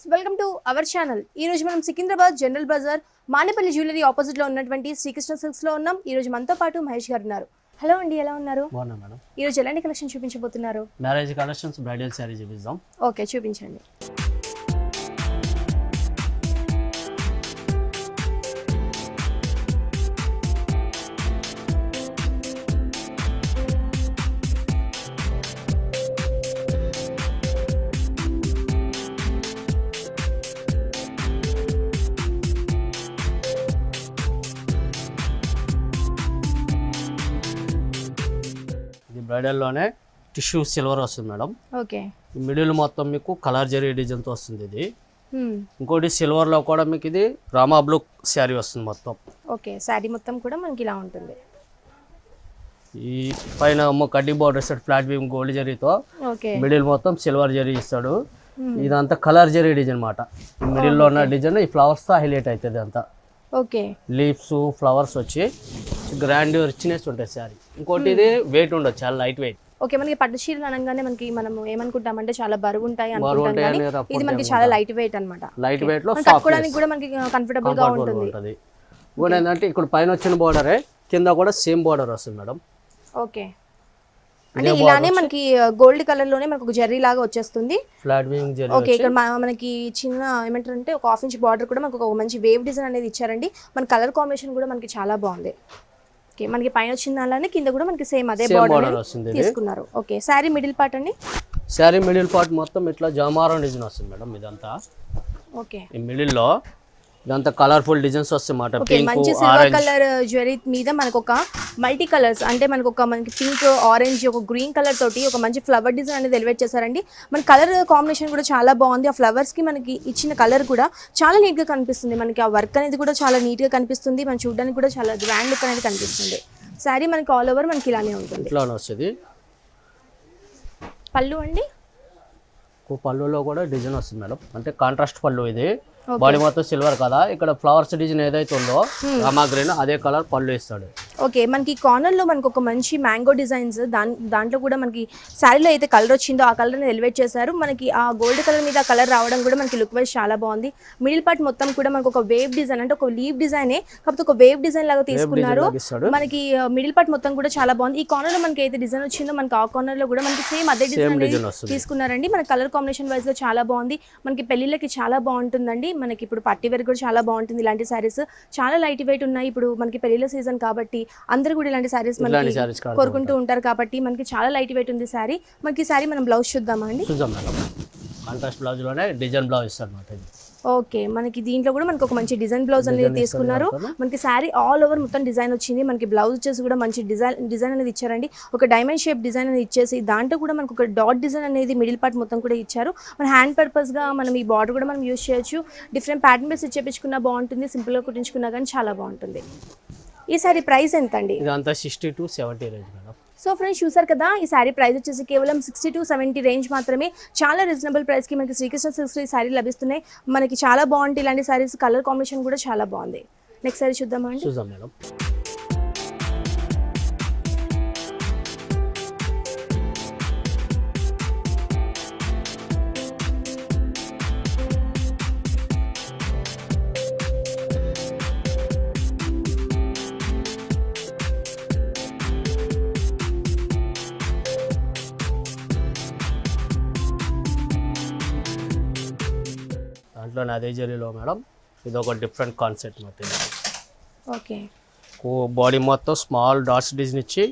Friends welcome to our channel. ఈ రోజు మనం సికింద్రాబాద్ జనరల్ బజార్ మానేపల్లి జ్యువెలరీ ఆపోజిట్ లో ఉన్నటువంటి శ్రీకృష్ణ సిల్క్స్ లో ఉన్నాం. ఈ రోజు మనతో పాటు మహేష్ గారు ఉన్నారు. హలో అండి, ఎలా ఉన్నారు? బాగున్నా మేడం. ఈ రోజు ఎలాంటి కలెక్షన్ చూపించబోతున్నారు? మ్యారేజ్ కలెక్షన్స్, బ్రైడల్ శారీ చూపిద్దాం. ఓకే, చూపించండి. బ్రైడల్లోనే టిష్యూ సిల్వర్ వస్తుంది మేడం. ఓకే, మిడిల్ మొత్తం మీకు కలర్ జరీ డిజైన్తో వస్తుంది ఇది. ఇంకోటి సిల్వర్లో కూడా మీకు ఇది రామా బ్లూ శారీ వస్తుంది మొత్తం. ఓకే, శారీ మొత్తం కూడా మనకి ఇలా ఉంటుంది. ఈ పైన కడ్డీ బార్డర్ ఇస్తాడు ఫ్లాట్ బీమ్ గోల్డ్ జరీతో. ఓకే, మిడిల్ మొత్తం సిల్వర్ జరీ ఇస్తాడు. ఇదంతా కలర్ జరీ డిజైన్ అన్నమాట. మిడిల్లో ఉన్న డిజైన్ ఈ ఫ్లవర్స్తో హైలైట్ అవుతుంది అంతా. ఓకే, లీవ్స్ ఫ్లవర్స్ వచ్చి గ్రాండ్ రిచ్నెస్ ఉంటుంది శారీ. ఇంకోటి ఇది వెయిట్ ఉండదు, చాలా లైట్ వెయిట్. ఓకే, మనకి పట్టు చీరలు అనగానే మనకి మనం ఏమనుకుంటామంటే చాలా బరువు ఉంటాయి అనుకుంటాం, కానీ ఇది మనకి చాలా లైట్ వెయిట్ అన్నమాట. లైట్ వెయిట్ లో కట్టుకోవడానికి కూడా మనకి కంఫర్టబుల్ గా ఉంటుంది. ఇంకోటి ఏంటంటే ఇక్కడ పైన వచ్చిన బోర్డరే కింద కూడా సేమ్ బోర్డర్ వస్తుంది మేడం. ఓకే, అంటే ఇలానే మనకి గోల్డ్ కలర్ లోనే మనకు ఒక జెర్రీ లాగా వచ్చేస్తుంది. Flat weaving Jerry. ఓకే, ఇక్కడ మనకి చిన్న ఏమంటారు అంటే ఒక 1/2 ఇంచ్ బార్డర్ కూడా మనకు ఒక మంచి వేవ్ డిజైన్ అనేది ఇచ్చారండి. మన కలర్ కాంబినేషన్ కూడా మనకి చాలా బాగుంది. ఓకే, మనకి పైన వచ్చిన దానిలోనే కింద కూడా మనకి సేమ్ అదే బార్డర్ తీసుకున్నారు. ఓకే, శారీ మిడిల్ పార్ట్ అండి. శారీ మిడిల్ పార్ట్ మొత్తం ఇట్లా జామారం డిజైన్ వస్తుంది మేడం. ఇదంతా ఓకే, ఈ మిడిల్ లో ఇదంతా కలర్ఫుల్ డిజైన్స్ వస్తాయి మాట. మంచి సిల్వర్ కలర్ జ్యువెలరీ మీద మనకు ఒక మల్టీ కలర్స్ అంటే మనకి పింక్, ఆరెంజ్, ఒక గ్రీన్ కలర్ తోటి ఒక మంచి ఫ్లవర్ డిజైన్ అనేది ఎలివేట్ చేశారండి. మన కలర్ కాంబినేషన్ కూడా చాలా బాగుంది. ఆ ఫ్లవర్స్ కి మనకి ఇచ్చిన కలర్ కూడా చాలా నీట్ గా కనిపిస్తుంది. మనకి ఆ వర్క్ అనేది కూడా చాలా నీట్ గా కనిపిస్తుంది. మనం చూడడానికి కూడా చాలా గ్రాండ్ లుక్ అనేది కనిపిస్తుంది. శారీ మనకి ఆల్ ఓవర్ మనకి ఇలానే ఉంటుంది. ఇట్లానే వస్తుంది. పళ్ళు అండి, పళ్ళులో కూడా డిజైన్ వస్తుంది మేడం. అంటే కాంట్రాస్ట్ పళ్ళు. ఇది బాడీ మొత్తం సిల్వర్ కదా, ఇక్కడ ఫ్లవర్స్ డిజైన్ ఏదైతే ఉందో రామా గ్రీన్ అదే కలర్ పళ్ళు ఇస్తాడు. ఓకే, మనకి కార్నర్ లో మనకు ఒక మంచి మ్యాంగో డిజైన్స్ దాంట్లో కూడా మనకి శారీలో అయితే కలర్ వచ్చిందో ఆ కలర్ ని ఎలివేట్ చేశారు. మనకి ఆ గోల్డ్ కలర్ మీద కలర్ రావడం కూడా మనకి లుక్ వైజ్ చాలా బాగుంది. మిడిల్ పార్ట్ మొత్తం కూడా మనకు ఒక వేవ్ డిజైన్ అంటే ఒక లీవ్ డిజైనే, కాకపోతే ఒక వేవ్ డిజైన్ లాగా తీసుకున్నారు. మనకి మిడిల్ పార్ట్ మొత్తం కూడా చాలా బాగుంది. ఈ కార్నర్ లో మనకి అయితే డిజైన్ వచ్చిందో మనకి ఆ కార్నర్ లో కూడా మనకి సేమ్ అదే డిజైన్ తీసుకున్నారండి. మన కలర్ కాంబినేషన్ వైజ్ లో చాలా బాగుంది. మనకి పెళ్లిళ్ళకి చాలా బాగుంటుందండి. మనకి ఇప్పుడు పట్టీ వేర్ కూడా చాలా బాగుంటుంది. ఇలాంటి సారీస్ చాలా లైట్ వెయిట్ ఉన్నాయి. ఇప్పుడు మనకి పెళ్లిళ్ళ సీజన్ కాబట్టి అందరూ కూడా ఇలాంటి సారీస్ మనకి కోరుకుంటూ ఉంటారు కాబట్టి మనకి చాలా లైట్ వెయిట్ ఉంది సారీ. మనకి సారీ మనం బ్లౌజ్ చూద్దామా అండి? కాంట్రాస్ట్ బ్లౌజ్ లోనే డిజైన్ బ్లౌజ్ ఇస్తారు. ఓకే, మనకి దీంట్లో కూడా మనకి ఒక మంచి డిజైన్ బ్లౌజ్ అనేది తీసుకున్నారు. మనకి శారీ ఆల్ ఓవర్ మొత్తం డిజైన్ వచ్చింది. మనకి బ్లౌజ్ వచ్చేసి కూడా మంచి డిజైన్ అనేది ఇచ్చారండి. ఒక డైమండ్ షేప్ డిజైన్ అనేది ఇచ్చేసి దాంట్లో కూడా మనకు ఒక డాట్ డిజైన్ అనేది మిడిల్ పార్ట్ మొత్తం కూడా ఇచ్చారు. మన హ్యాండ్ పర్పస్ గా మనం ఈ బార్డర్ కూడా మనం యూజ్ చేయొచ్చు. డిఫరెంట్ ప్యాటర్న్ బేస్ ఇచ్చేపించుకున్నా బాగుంటుంది, సింపుల్ గా కుట్టించుకున్నా కానీ చాలా బాగుంటుంది. ఈ సారీ ప్రైస్ ఎంత అండి? ఇదంతా 60 to 70 range madam. So friends చూసారు కదా, ఈ శారీ ప్రైస్ వచ్చేసి కేవలం 60 to 70 రేంజ్ మాత్రమే. చాలా రీజనబుల్ ప్రైస్ కి మనకి శ్రీకృష్ణ సిల్క్స్ ఈ శారీ లభిస్తున్నాయి. మనకి చాలా బాగుంటాయి ఇలాంటి శారీస్. కలర్ కాంబినేషన్ కూడా చాలా బాగుంది. నెక్స్ట్ శారీ చూద్దామా అండి? చూద్దాం మేడం. దాంట్లో అదే జరీలో మేడం ఇది ఒక డిఫరెంట్ కాన్సెప్ట్ మొత్తం. ఓకే, బాడీ మొత్తం స్మాల్ డాట్స్ డిజైన్ ఇచ్చి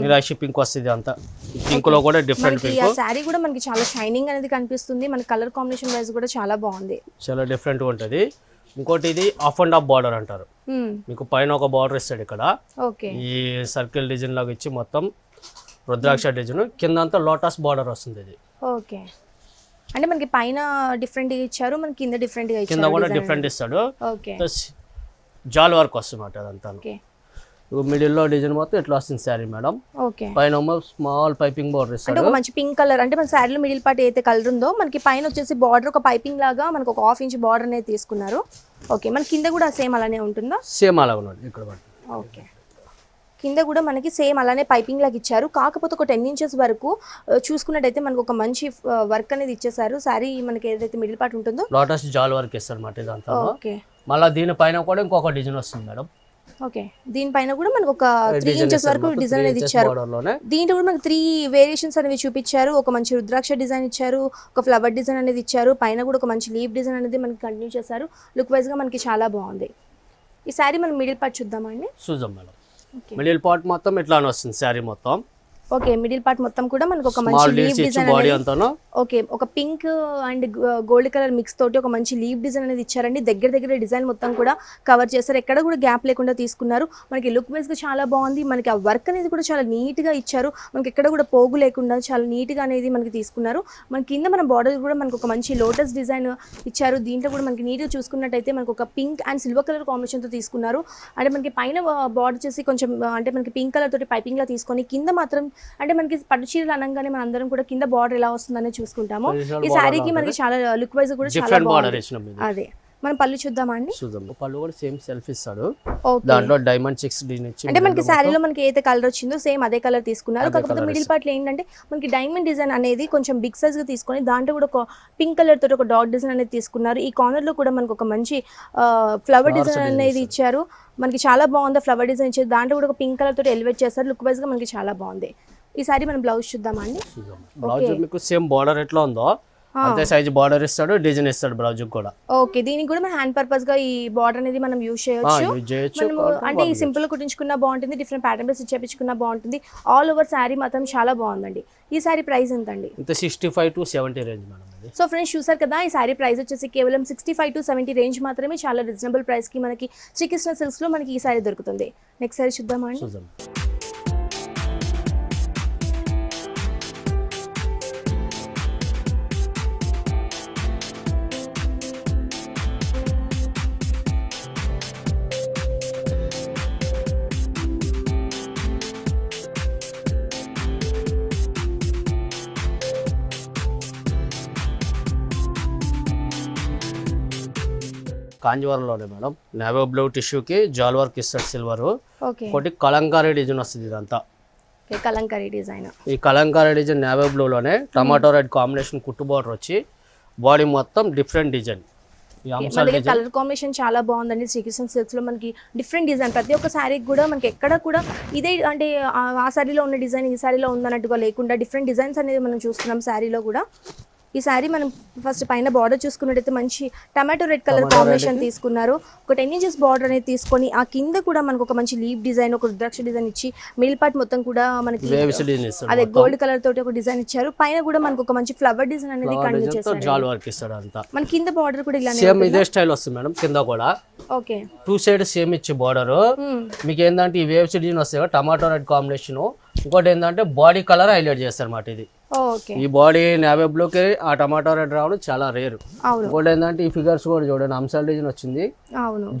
నిరాశి పింక్ వస్తుంది. అంతా పింక్ లో కూడా డిఫరెంట్ పింక్. సారీ కూడా మనకి చాలా షైనింగ్ అనేది కనిపిస్తుంది. మన కలర్ కాంబినేషన్ వైజ్ కూడా చాలా బాగుంది, చాలా డిఫరెంట్ గా ఉంటది. ఇంకోటి ఇది ఆఫ్ అండ్ ఆఫ్ బార్డర్ అంటారు. మీకు పైన ఒక బార్డర్ ఇస్తాడు ఇక్కడ. ఓకే, ఈ సర్కిల్ డిజైన్ లాగా ఇచ్చి మొత్తం రుద్రాక్ష డిజైన్, కింద అంతా లోటస్ బార్డర్ వస్తుంది. ఇది ఓకే, అంటే మనకి పైన డిఫరెంట్ గా ఇచ్చారు, మనకి కింద డిఫరెంట్ గా ఇచ్చారు. కింద కూడా డిఫరెంట్ ఇస్తాడు. ఓకే, జాల్ వర్క్ వస్తుంది అదంతా. మిడిల్ లో డిజైన్ మొత్తం ఇట్లా వస్తుంది శారీ మేడం. ఓకే, పైన స్మాల్ పైపింగ్ బార్డర్ ఇస్తాడు. అంటే ఒక మంచి పింక్ కలర్ అంటే మన శారీలో మిడిల్ పార్ట్ అయితే కలర్ ఉందో మనకి పైన వచ్చేసి బార్డర్ ఒక పైపింగ్ లాగా మనకు ఒక 1/2 ఇంచ్ బార్డర్ అనేది తీసుకున్నారు. ఓకే, మన కింద కూడా సేమ్ అలానే ఉంటుందా? సేమ్ అలా ఉన్నది ఇక్కడ. ఓకే, కింద కూడా మనకి సేమ్ అలానే పైపింగ్ లాగా ఇచ్చారు. కాకపోతే ఒక 10 ఇంచెస్ వరకు చూసుకున్నట్టయితే మనకు ఒక మంచి వర్క్ అనేది ఇచ్చేసారు. సారీ మనకి ఏదైతే మిడిల్ పార్ట్ ఉంటుందో లోటస్ జాల్ వర్క్ ఇస్తారు అన్నమాట ఇదంతా. ఓకే మళ్ళీ దీనిపైన కూడా ఇంకొక డిజైన్ వస్తుంది మేడం. ఓకే దీనిపైన కూడా మనకు ఒక 3 ఇంచెస్ వరకు డిజైన్ అనేది ఇచ్చారు. దీంట్లో కూడా మనకి 3 వేరియేషన్స్ అనేవి చూపించారు. ఒక మంచి రుద్రాక్ష డిజైన్ ఇచ్చారు, ఒక ఫ్లవర్ డిజైన్ అనేది ఇచ్చారు, పైన కూడా ఒక మంచి లీవ్ డిజైన్ అనేది మనకి కంటిన్యూ చేశారు. లుక్ వైజ్ గా మనకి చాలా బాగుంది. ఈ సారీ మనం మిడిల్ పార్ట్ చూద్దామండి. చూద్దాం మేడం. మిడిల్ పార్ట్ మొత్తం ఇట్లానే వస్తుంది సారీ మొత్తం. ఓకే మిడిల్ పార్ట్ మొత్తం కూడా మనకు ఒక మంచి లీవ్ డిజైన్ అనేది ఓకే ఒక pink and gold colour mix తోటి ఒక మంచి లీవ్ డిజైన్ అనేది ఇచ్చారండి. దగ్గర డిజైన్ మొత్తం కూడా కవర్ చేస్తారు. ఎక్కడ కూడా గ్యాప్ లేకుండా తీసుకున్నారు. మనకి లుక్ వైజ్ గా చాలా బాగుంది. మనకి ఆ వర్క్ అనేది కూడా చాలా నీట్ గా ఇచ్చారు. మనకి ఎక్కడ కూడా పోగు లేకుండా చాలా నీట్ గా అనేది మనకి తీసుకున్నారు. మన కింద మన బార్డర్ కూడా మనకు ఒక మంచి లోటస్ డిజైన్ ఇచ్చారు. దీంట్లో కూడా మనకి నీట్ గా చూసుకున్నట్టయితే మనకు ఒక pink and silver colour combination తో తీసుకున్నారు. అంటే మనకి పైన బార్డర్ చేసి కొంచెం అంటే మనకి పింక్ కలర్ తోటి పైపింగ్ లా తీసుకొని కింద మాత్రం అంటే మనకి పట్టు చీరలు అనగానే మనం అందరం కూడా కింద బార్డర్ ఎలా వస్తుందనే చూసుకుంటాము. ఈ శారీకి మనకి చాలా లుక్ వైజ్ కూడా చాలా బాగుంది. అదే మనం పళ్ళు చూద్దామా అండి. చూద్దాం. పళ్ళు కూడా సేమ్ సెల్ఫ్ ఇస్తాడు. దాంట్లో డైమండ్ 6 డిజైన్ ఇచ్చి అంటే మనకి శారీలో మనకి ఏదైతే కలర్ వచ్చిందో సేమ్ అదే కలర్ తీసుకున్నారు. కాకపోతే మిడిల్ పార్ట్ లో ఏంటంటే మనకి డైమండ్ డిజైన్ అనేది కొంచెం బిగ్ సైజ్ గా తీసుకొని దాంట్లో కూడా ఒక పింక్ కలర్ తోటి ఒక డాట్ డిజైన్ అనేది తీసుకున్నారు. ఈ కార్నర్ లో కూడా మనకు ఒక మంచి ఫ్లవర్ డిజైన్ అనేది ఇచ్చారు. మనకి చాలా బాగుంది ఫ్లవర్ డిజైన్ ఇచ్చారు. దాంట్లో కూడా ఒక పింక్ కలర్ తోటి ఎలివేట్ చేస్తారు. లుక్ వైజ్ గా మనకి చాలా బాగుంది. ఈ సారీ మనం బ్లౌజ్ చూద్దామా అండి. బ్లౌజ్ మీకు సేమ్ బార్డర్ ఎట్లా ఉందో అంతే సైజ్ బార్డర్ ఇస్తాడు, డిజైన్ ఇస్తాడు బ్లౌజ్ కూడా. ఓకే దీనికి కూడా మనం హ్యాండ్ పర్పస్ గా ఈ బార్డర్ అనేది మనం యూజ్ చేయొచ్చు. మనము అంటే ఈ సింపుల్ కుట్టించుకున్నా బాగుంటుంది, డిఫరెంట్ ప్యాటర్న్ బేస్ చేపించుకున్నా బాగుంటుంది. ఆల్ ఓవర్ శారీ మాత్రం చాలా బాగుందండి. ఈ సారీ ప్రైస్ ఎంత అండి? 65 to 70 range madam. So friends చూసారు కదా, ఈ సారీ ప్రైస్ వచ్చేసి కేవలం 65 to 70 రేంజ్ మాత్రమే. చాలా రీజనబుల్ ప్రైస్ కి మనకి శ్రీకృష్ణ సిల్క్స్ లో మనకి ఈ సారీ దొరుకుతుంది. నెక్స్ట్ సారీ చూద్దామా అండి. కాంజీవరంలోనే మేడం. నావీ బ్లూ టిష్యూకి జాల్ వర్క్ ఇస్తాడు సిల్వర్. ఓకే ఒకటి కలంకారీ డిజైన్ వస్తుంది ఇదంతా. కలంకారీ డిజైన్. ఈ కలంకారీ డిజైన్ నావీ బ్లూలోనే టమాటో రెడ్ కాంబినేషన్ కుట్టు బార్డర్ వచ్చి బాడీ మొత్తం డిఫరెంట్ డిజైన్. కలర్ కాంబినేషన్ చాలా బాగుందండి. శ్రీకృష్ణ సిల్క్స్ లో మనకి డిఫరెంట్ డిజైన్ ప్రతి ఒక్క శారీకి కూడా మనకి ఎక్కడ కూడా ఇదే అంటే ఆ శారీలో ఉన్న డిజైన్ ఈ శారీలో ఉందన్నట్టుగా లేకుండా డిఫరెంట్ డిజైన్స్ అనేది మనం చూస్తున్నాం శారీలో కూడా. ఈ సారీ మనం ఫస్ట్ పైన బార్డర్ చూసుకున్నట్టయితే మంచి టమాటో రెడ్ కలర్ కాంబినేషన్ తీసుకున్నారు. ఒక 10 ఇంచెస్ బార్డర్ అనేది తీసుకొని ఆ కింద కూడా మనకు ఒక మంచి లీవ్ డిజైన్, ఒక రుద్రాక్ష డిజైన్ ఇచ్చి మిడిల్ పార్ట్ మొత్తం కూడా మనకి అదే గోల్డ్ కలర్ తోటి ఒక డిజైన్ ఇచ్చారు. పైన కూడా మనకు ఒక మంచి ఫ్లవర్ డిజైన్ అనేది కంటిన్యూ చేశారు. మన కింద బార్డర్ కూడా ఇలా సేమ్ ఇదే స్టైల్ వస్తుంది మేడం. కింద కూడా ఓకే 2 సైడ్ సేమ్ ఇచ్చి బార్డర్. మీకు ఏంటంటే ఈ వేవ్స్ డిజైన్ వస్తాయి టమాటో రెడ్ కాంబినేషన్. ఇంకోటి ఏంటంటే బాడీ కలర్ హైలైట్ చేస్తారు అన్నమాట. ఇది ఈ బాడీ నావీ బ్లూకి ఆ టమాటో రెడ్ రావడం చాలా రేరు. ఇంకోటి ఏంటంటే ఈ ఫిగర్స్ కూడా చూడండి అంశాల డిజైన్ వచ్చింది,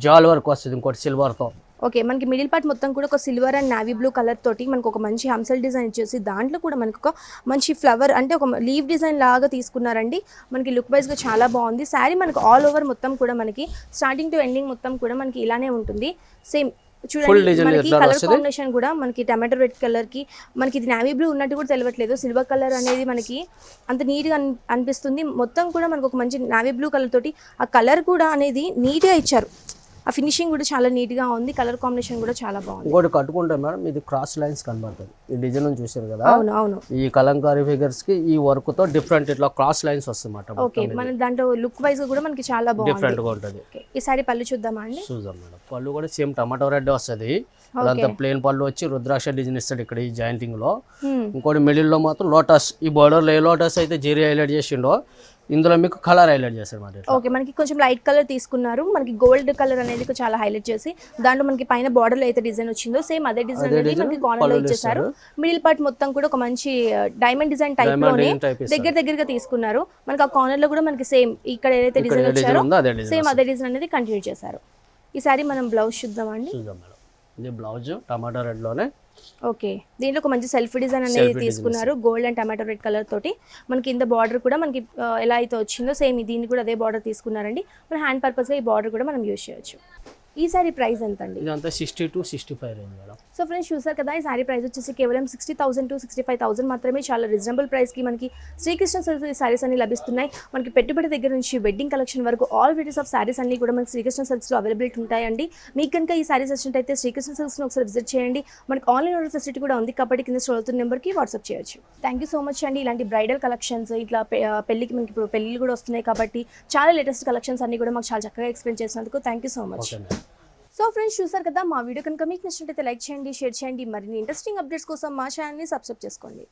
జాల్ వర్క్ వస్తుంది ఇంకోటి సిల్వర్ తో. ఓకే మనకి మిడిల్ పార్ట్ మొత్తం కూడా ఒక silver and navy blue colour తోటి మనకు ఒక మంచి హంసల్ డిజైన్ ఇచ్చేసి దాంట్లో కూడా మనకు ఒక మంచి ఫ్లవర్ అంటే ఒక లీవ్ డిజైన్ లాగా తీసుకున్నారండి. మనకి లుక్ వైజ్ గా చాలా బాగుంది. శారీ మనకు ఆల్ ఓవర్ మొత్తం కూడా మనకి స్టార్టింగ్ టు ఎండింగ్ మొత్తం కూడా మనకి ఇలానే ఉంటుంది. సేమ్ చూడండి మనకి కలర్ కాంబినేషన్ కూడా మనకి టమాటో రెడ్ కలర్ కి మనకి ఇది నావీ బ్లూ ఉన్నట్టు కూడా తెలియట్లేదు. సిల్వర్ కలర్ అనేది మనకి అంత నీట్ గా అనిపిస్తుంది. మొత్తం కూడా మనకు ఒక మంచి నావీ బ్లూ కలర్ తోటి ఆ కలర్ కూడా అనేది నీట్ గా ఇచ్చారు. ఆ ఫినిషింగ్ కూడా చాలా నీట్ గా ఉంది. కలర్ కాంబినేషన్ కూడా చాలా బాగుంది. ఇంకోటి కట్టుకుంటే మేడం ఇది క్రాస్ లైన్స్ కనబడుతుంది. ఈ డిజైన్ చూసారు కదా. అవును ఈ కలంకారీ ఫిగర్స్ కి ఈ వర్క్ తో డిఫరెంట్ ఇట్లా క్రాస్ లైన్స్ వస్తాయన్నమాట. ఓకే మన దాంట్లో లుక్ వైజ్ కూడా మనకి చాలా బాగుంది, డిఫరెంట్ గా ఉంటది. ఈ సారీ పళ్ళు చూద్దామా అండి. చూద్దాం మేడం. పళ్ళు కూడా సేమ్ టమాటో రెడ్ వస్తుంది. అదంతా ప్లేన్ పళ్ళు వచ్చి రుద్రాక్ష డిజైన్ ఇస్తాడు ఇక్కడ ఈ జాయింటింగ్ లో. ఇంకోటి మిడిల్ లో మాత్రం లోటస్. ఈ బోర్డర్ లో ఏ లోటస్ అయితే జెరీ హైలైట్ చేసిండో ఇందులో మీకు కలర్ హైలైట్ చేస్తారు మాట. ఓకే మనకి కొంచెం లైట్ కలర్ తీసుకున్నారు. మనకి గోల్డ్ కలర్ అనేది చాలా హైలైట్ చేసి దాంట్లో మనకి పైన బార్డర్ లో అయితే డిజైన్ వచ్చిందో సేమ్ అదే డిజైన్ అనేది మనకి కార్నర్ లో ఇచ్చేసారు. మిడిల్ పార్ట్ మొత్తం కూడా ఒక మంచి డైమండ్ డిజైన్ టైప్ లోనే దగ్గరగా తీసుకున్నారు. మనకి ఆ కార్నర్ లో కూడా మనకి సేమ్ ఇక్కడ ఏదైతే డిజైన్ వచ్చారో సేమ్ అదే డిజైన్ అనేది కంటిన్యూ చేశారు. ఈ సారీ మనం బ్లౌజ్ చూద్దామండి. ఇది బ్లౌజ్ టమాటో రెడ్ లోనే. ఓకే దీంట్లో ఒక మంచి సెల్ఫ్ డిజైన్ అనేది తీసుకున్నారు gold and tomato red colour తోటి. మనకి కింద బార్డర్ కూడా మనకి ఎలా అయితే వచ్చిందో సేమ్ దీన్ని కూడా అదే బార్డర్ తీసుకున్నారండి. మన హ్యాండ్ పర్పస్ గా ఈ బార్డర్ కూడా మనం యూజ్ చేయొచ్చు. ఈ సారీ ప్రైస్ ఎంత అండి? ఇదంతా 60 to 65 range madam. So friends చూసారు కదా, ఈ సారీ ప్రైస్ వచ్చేసి కేవలం 60,000 to 65,000 మాత్రమే. చాలా రీజనబుల్ ప్రైస్కి మనకి శ్రీకృష్ణ సిల్క్స్ ఈ సారీస్ అన్ని లభిస్తున్నాయి. మనకి పెట్టుబడి దగ్గర నుంచి వెడ్డింగ్ కలెక్షన్ వరకు ఆల్ వెరైటీస్ ఆఫ్ సారీస్ అన్ని కూడా మనకి శ్రీకృష్ణ సిల్క్స్లో అవైలబిలిటీ ఉంటాయండి. మీకు కనుక ఈ సారీస్ వచ్చినట్టయితే శ్రీకృష్ణ సిల్క్స్ని ఒకసారి విజిట్ చేయండి. మనకి ఆన్లైన్ ఆర్డర్ ఫెసిలిటీ కూడా ఉంది కాబట్టి కింద స్క్రోల్ అవుతున్న నెంబర్కి వాట్సాప్ చేయొచ్చు. థ్యాంక్ యూ సో మచ్ అండి. ఇలాంటి బ్రైడల్ కలెక్షన్స్ ఇట్లా పెళ్ళికి మనకి ఇప్పుడు పెళ్ళిళ్ళు కూడా వస్తున్నాయి కాబట్టి చాలా లేటెస్ట్ కలెక్షన్స్ అన్ని కూడా మాకు చాలా చక్కగా ఎక్స్ప్లెయిన్ చేసినందుకు thank you so much. Okay madam. So friends చూసారు కదా, మా వీడియో కనుక మీకు నచ్చినట్టయితే లైక్ చేయండి, షేర్ చేయండి. మరిన్ని ఇంట్రెస్టింగ్ అప్డేట్స్ కోసం మా ఛానల్ని సబ్స్క్రైబ్ చేసుకోండి.